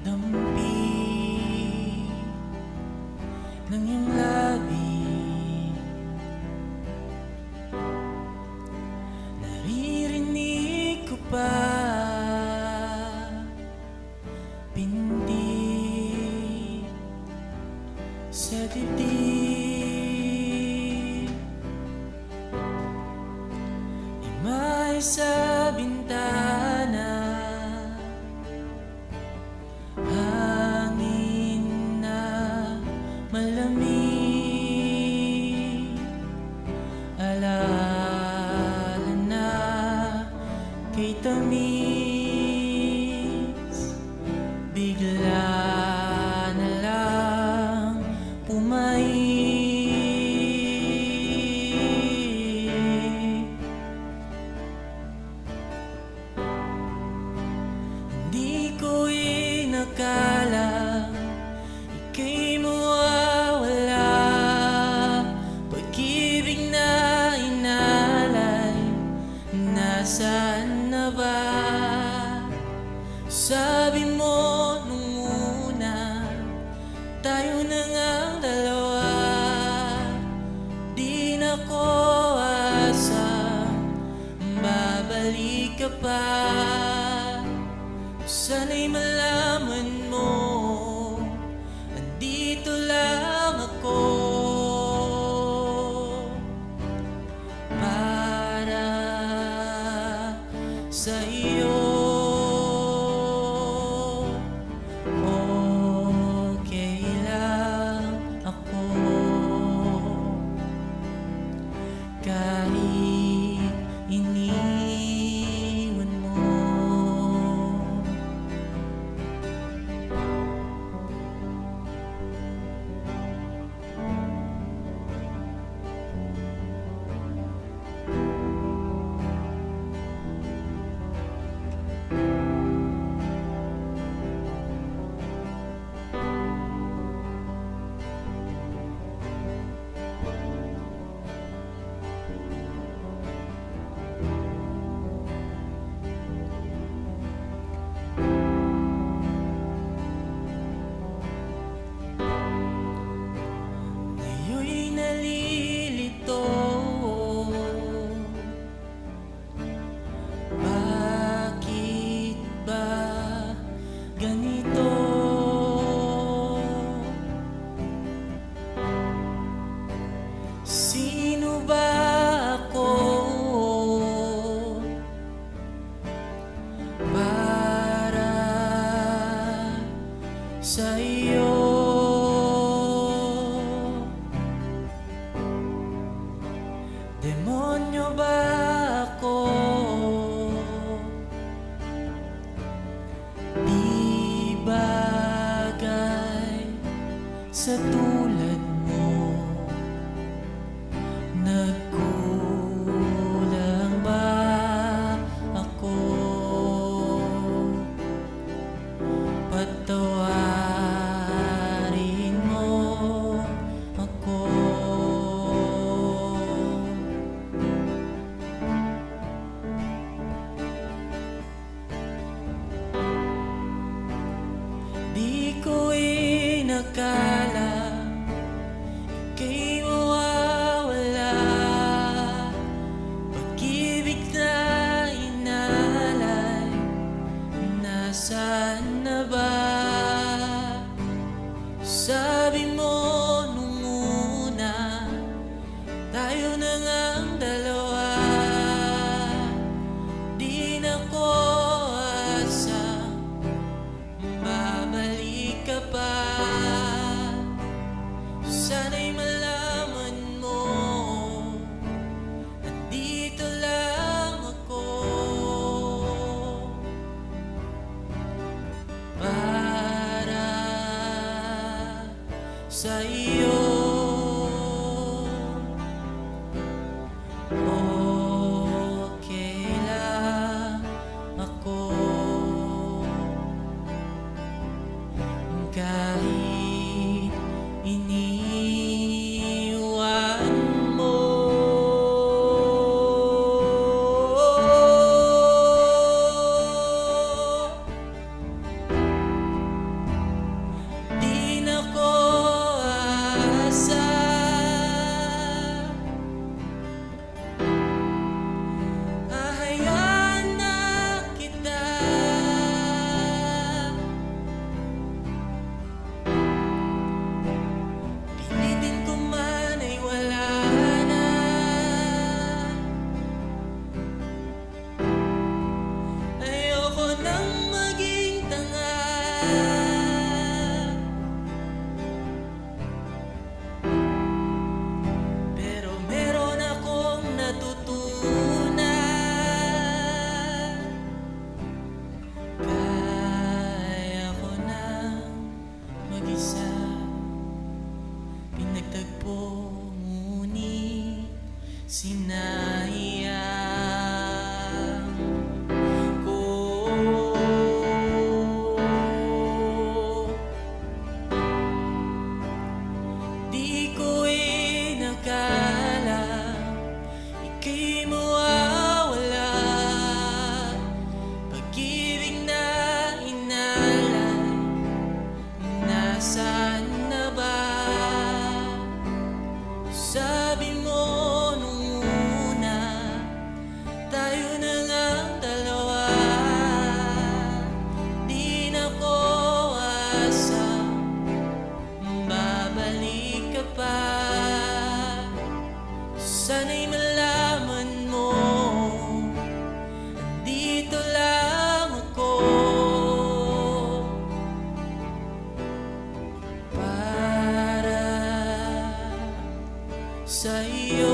dampi ng iyong labi, naririnig ko pa pintig sa dibdib, imay sa bintana, hangin na malamig, alaala na kay tamis, bigla na lang pumaig. Hindi ko inakala ika'y mawawala, pag-ibig na inalay, nasaan na ba? Sabi mo nung una, tayo na ngang dalawa, di na ko asang babalik ka pa. Sana'y malaman mo, andito lang ako para sa iyo. Okay lang ako kahit iniwan mo. Ngayon'y nalilito, bakit ba ganito? Sino ba ako para sa iyo? Demonyo ba ako? Di bagay sa tulad mo, nagkulang ba ako? Patawarin mo ako. Di ko inakala ika'y mawawala, pag-ibig na inalay, nasaan na ba? Sabi mo nung una, tayo na ngang dalawa, di na ko asang babalik ka pa. Sana'y malaman mo, nandito lang ako para sa iyo. Okay lang ako kahit iniwan mo. Pero meron akong natutunan, kaya ko nang mag-isa. Pinagtagpo ngunit sinayang ko. Di ko inakala ika'y mawawala. Pag-ibig na inalay, nasaan na ba? Sabi mo nung una, tayo na lang dalawa. Di na ko asang babalik ka pa. Sana'y malaman mo, andito lang ako para sa iyo.